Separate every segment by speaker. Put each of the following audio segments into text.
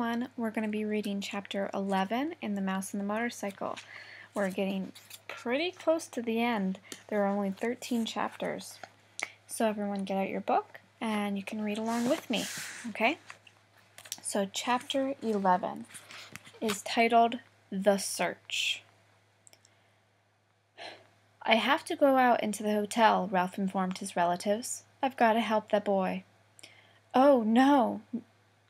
Speaker 1: everyone. We're going to be reading chapter 11 in The Mouse and the Motorcycle. We're getting pretty close to the end. There are only 13 chapters. So everyone get out your book and you can read along with me, okay? So chapter 11 is titled The Search. I have to go out into the hotel, Ralph informed his relatives. I've got to help that boy. Oh, no,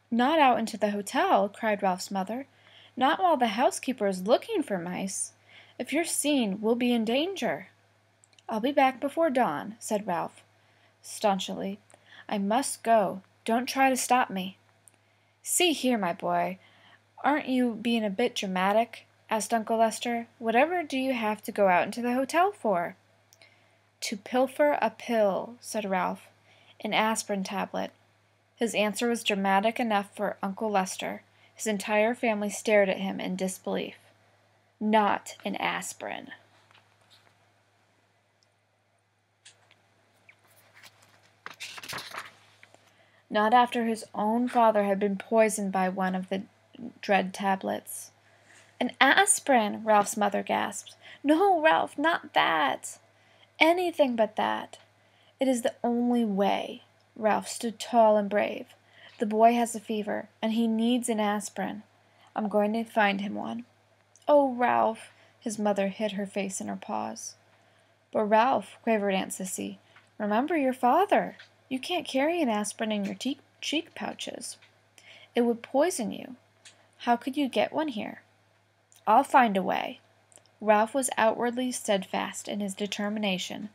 Speaker 1: not out into the hotel, cried Ralph's mother. Not while the housekeeper is looking for mice. If you're seen, we'll be in danger. I'll be back before dawn, said Ralph, staunchly. I must go. Don't try to stop me. See here, my boy, aren't you being a bit dramatic? Asked Uncle Lester. Whatever do you have to go out into the hotel for? To pilfer a pill, said Ralph. An aspirin tablet. His answer was dramatic enough for Uncle Lester. His entire family stared at him in disbelief. Not an aspirin. Not after his own father had been poisoned by one of the dread tablets. An aspirin, Ralph's mother gasped. No, Ralph, not that. Anything but that. It is the only way. Ralph stood tall and brave. The boy has a fever, and he needs an aspirin. I'm going to find him one. Oh, Ralph! His mother hid her face in her paws. But Ralph, quavered Aunt Sissy, remember your father. You can't carry an aspirin in your cheek pouches. It would poison you. How could you get one here? I'll find a way. Ralph was outwardly steadfast in his determination,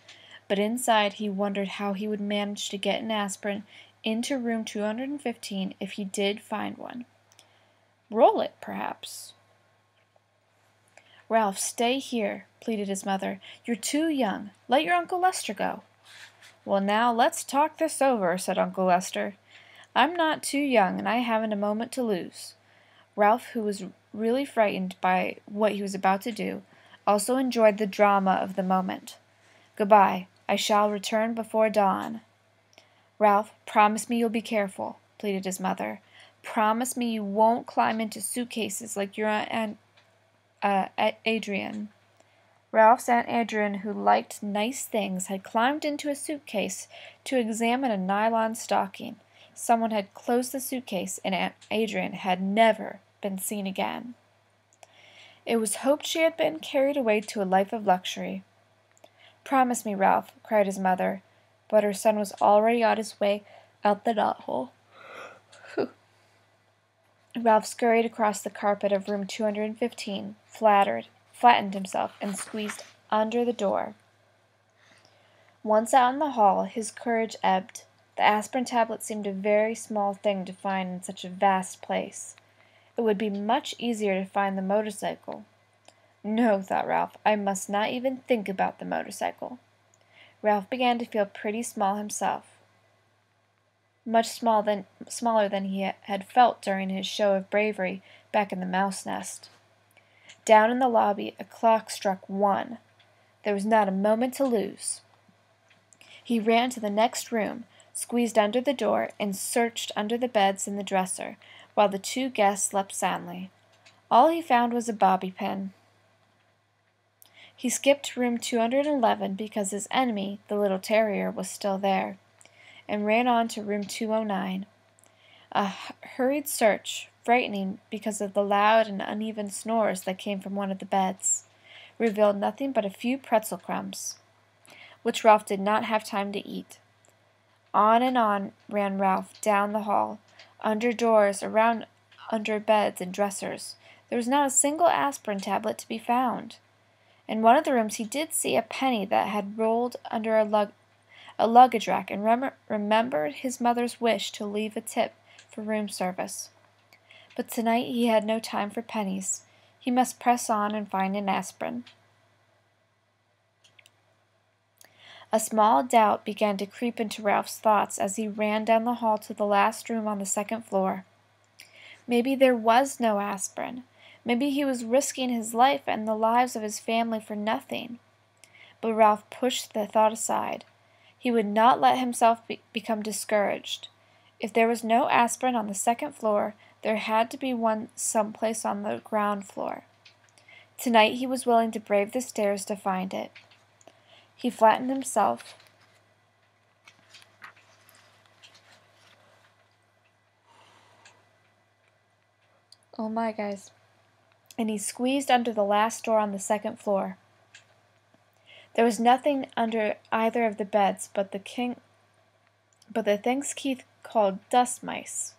Speaker 1: but inside he wondered how he would manage to get an aspirin into room 215 if he did find one. Roll it, perhaps. Ralph, stay here, pleaded his mother. You're too young. Let your Uncle Lester go. Well, now let's talk this over, said Uncle Lester. I'm not too young, and I haven't a moment to lose. Ralph, who was really frightened by what he was about to do, also enjoyed the drama of the moment. Goodbye. I shall return before dawn. Ralph, promise me you'll be careful, pleaded his mother. Promise me you won't climb into suitcases like your Aunt Adrian. Ralph's Aunt Adrian, who liked nice things, had climbed into a suitcase to examine a nylon stocking. Someone had closed the suitcase, and Aunt Adrian had never been seen again. It was hoped she had been carried away to a life of luxury. Promise me, Ralph, cried his mother, but her son was already on his way out the knothole. Ralph scurried across the carpet of room 215, flattened himself, and squeezed under the door. Once out in the hall, his courage ebbed. The aspirin tablet seemed a very small thing to find in such a vast place. It would be much easier to find the motorcycle. No, thought Ralph, I must not even think about the motorcycle. Ralph began to feel pretty small himself, much smaller than he had felt during his show of bravery back in the mouse nest. Down in the lobby, a clock struck 1. There was not a moment to lose. He ran to the next room, squeezed under the door, and searched under the beds and the dresser, while the two guests slept soundly. All he found was a bobby pin. He skipped room 211 because his enemy, the little terrier, was still there, and ran on to room 209. A hurried search, frightening because of the loud and uneven snores that came from one of the beds, revealed nothing but a few pretzel crumbs, which Ralph did not have time to eat. On and on ran Ralph down the hall, under doors, around under beds and dressers. There was not a single aspirin tablet to be found. In one of the rooms he did see a penny that had rolled under a luggage rack, and remembered his mother's wish to leave a tip for room service. But tonight he had no time for pennies. He must press on and find an aspirin. A small doubt began to creep into Ralph's thoughts as he ran down the hall to the last room on the second floor. Maybe there was no aspirin. Maybe he was risking his life and the lives of his family for nothing. But Ralph pushed the thought aside. He would not let himself become discouraged. If there was no aspirin on the second floor, there had to be one someplace on the ground floor. Tonight he was willing to brave the stairs to find it. He flattened himself. Oh my, guys. And he squeezed under the last door on the second floor. There was nothing under either of the beds but the things Keith called dust mice.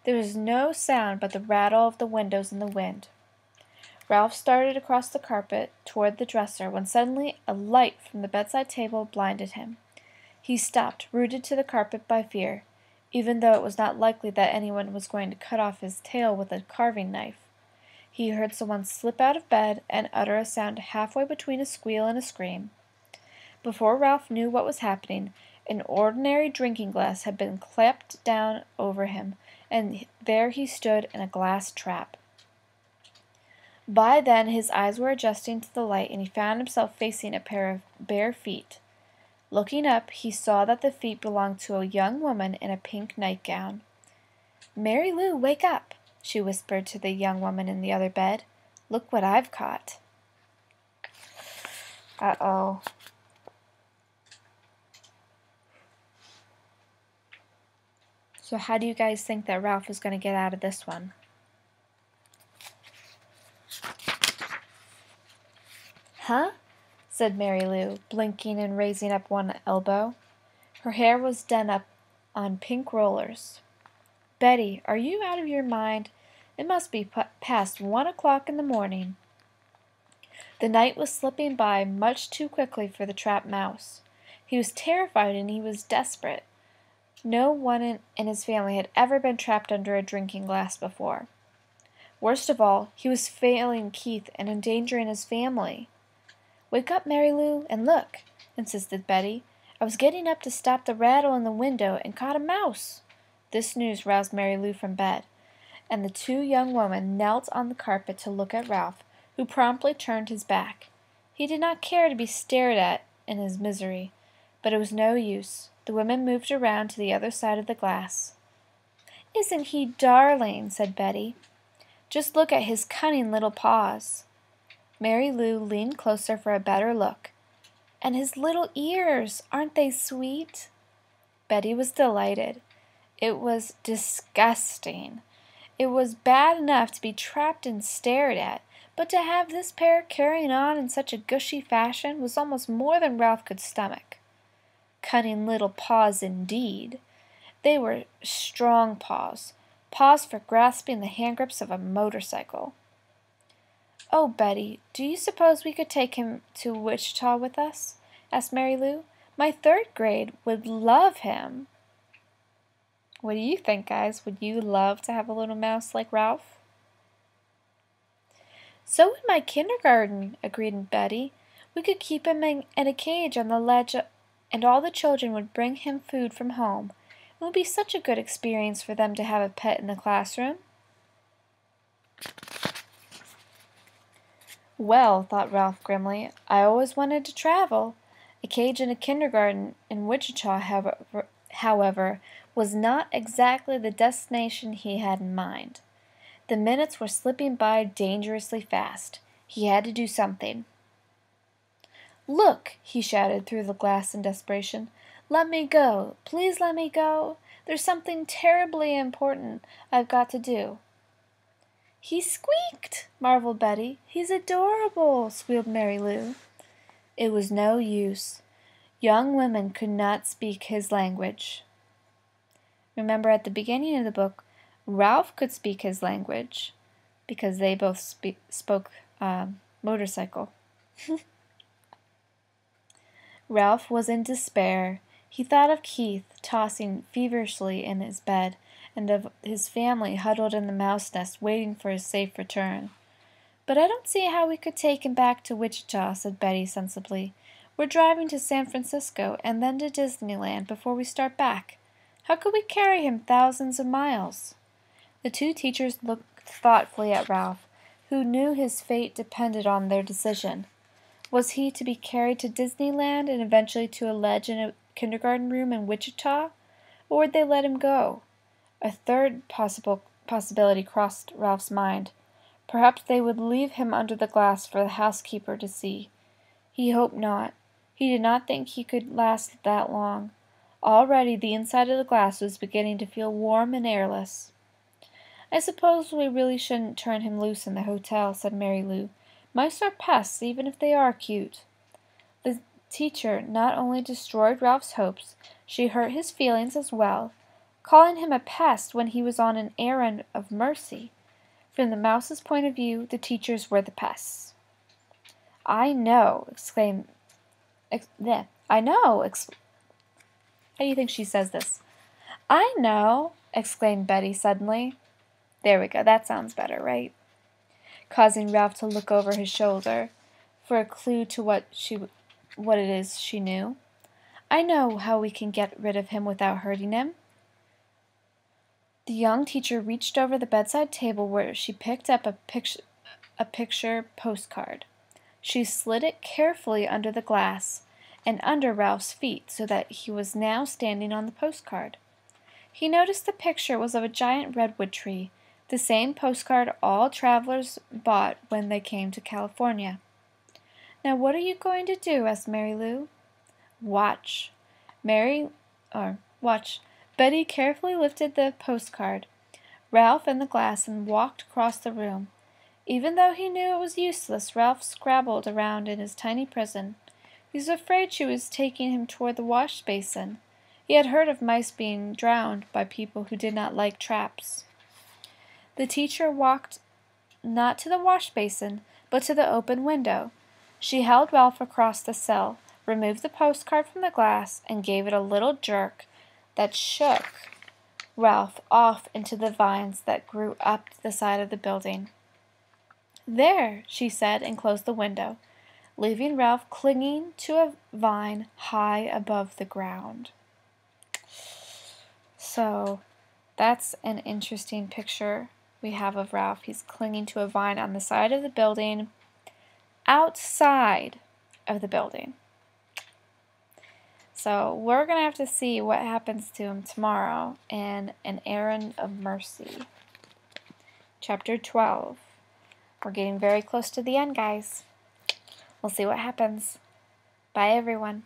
Speaker 1: There was no sound but the rattle of the windows in the wind. Ralph started across the carpet toward the dresser when suddenly a light from the bedside table blinded him. He stopped, rooted to the carpet by fear, even though it was not likely that anyone was going to cut off his tail with a carving knife. He heard someone slip out of bed and utter a sound halfway between a squeal and a scream. Before Ralph knew what was happening, an ordinary drinking glass had been clapped down over him, and there he stood in a glass trap. By then his eyes were adjusting to the light, and he found himself facing a pair of bare feet. Looking up, he saw that the feet belonged to a young woman in a pink nightgown. "Mary Lou, wake up!" she whispered to the young woman in the other bed. "Look what I've caught." Uh-oh. So how do you guys think that Ralph is going to get out of this one? "Huh?" said Mary Lou, blinking and raising up one elbow. Her hair was done up on pink rollers. "Betty, are you out of your mind? It must be past 1 o'clock in the morning." The night was slipping by much too quickly for the trapped mouse. He was terrified and he was desperate. No one in his family had ever been trapped under a drinking glass before. Worst of all, he was failing Keith and endangering his family. "Wake up, Mary Lou, and look," insisted Betty. "I was getting up to stop the rattle in the window and caught a mouse." This news roused Mary Lou from bed, and the two young women knelt on the carpet to look at Ralph, who promptly turned his back. He did not care to be stared at in his misery, but it was no use. The women moved around to the other side of the glass. "Isn't he darling?" said Betty. "Just look at his cunning little paws." Mary Lou leaned closer for a better look. "And his little ears, aren't they sweet?" Betty was delighted. It was disgusting. It was bad enough to be trapped and stared at, but to have this pair carrying on in such a gushy fashion was almost more than Ralph could stomach. Cunning little paws indeed. They were strong paws, paws for grasping the handgrips of a motorcycle. "Oh, Betty, do you suppose we could take him to Wichita with us?" asked Mary Lou. "My 3rd grade would love him." What do you think, guys? Would you love to have a little mouse like Ralph? "So would my kindergarten," agreed Betty. "We could keep him in a cage on the ledge, and all the children would bring him food from home. It would be such a good experience for them to have a pet in the classroom." "Well," thought Ralph grimly, "I always wanted to travel." A cage in a kindergarten in Wichita, however, was not exactly the destination he had in mind. The minutes were slipping by dangerously fast. He had to do something. "Look!" he shouted through the glass in desperation. "Let me go! Please let me go! There's something terribly important I've got to do." "He squeaked!" marveled Betty. "He's adorable!" squealed Mary Lou. It was no use. Young women could not speak his language. Remember, at the beginning of the book, Ralph could speak his language because they both spoke motorcycle. Ralph was in despair. He thought of Keith tossing feverishly in his bed, and of his family huddled in the mouse nest waiting for his safe return. "But I don't see how we could take him back to Wichita," said Betty sensibly. "We're driving to San Francisco and then to Disneyland before we start back. How could we carry him thousands of miles?" The two teachers looked thoughtfully at Ralph, who knew his fate depended on their decision. Was he to be carried to Disneyland and eventually to a ledge in a kindergarten room in Wichita, or would they let him go? A third possibility crossed Ralph's mind. Perhaps they would leave him under the glass for the housekeeper to see. He hoped not. He did not think he could last that long. Already the inside of the glass was beginning to feel warm and airless. "I suppose we really shouldn't turn him loose in the hotel," said Mary Lou. "Mice are pests, even if they are cute." The teacher not only destroyed Ralph's hopes, she hurt his feelings as well, calling him a pest when he was on an errand of mercy. From the mouse's point of view, the teachers were the pests. "I know," exclaimed... I know, how do you think she says this? "I know," exclaimed Betty suddenly. There we go, that sounds better, right? Causing Ralph to look over his shoulder for a clue to what it is she knew. "I know how we can get rid of him without hurting him." The young teacher reached over the bedside table where she picked up a picture postcard. She slid it carefully under the glass and under Ralph's feet so that he was now standing on the postcard. He noticed the picture was of a giant redwood tree, the same postcard all travelers bought when they came to California. "Now what are you going to do?" asked Mary Lou. "Watch." Watch. Betty carefully lifted the postcard, Ralph and the glass, and walked across the room. Even though he knew it was useless, Ralph scrabbled around in his tiny prison. He was afraid she was taking him toward the wash basin. He had heard of mice being drowned by people who did not like traps. The teacher walked not to the wash basin, but to the open window. She held Ralph across the cell, removed the postcard from the glass, and gave it a little jerk that shook Ralph off into the vines that grew up the side of the building. "There," she said, and closed the window, leaving Ralph clinging to a vine high above the ground. So, that's an interesting picture we have of Ralph. He's clinging to a vine on the side of the building, outside of the building. So, we're going to have to see what happens to him tomorrow in An Errand of Mercy. Chapter 12. We're getting very close to the end, guys. We'll see what happens. Bye, everyone.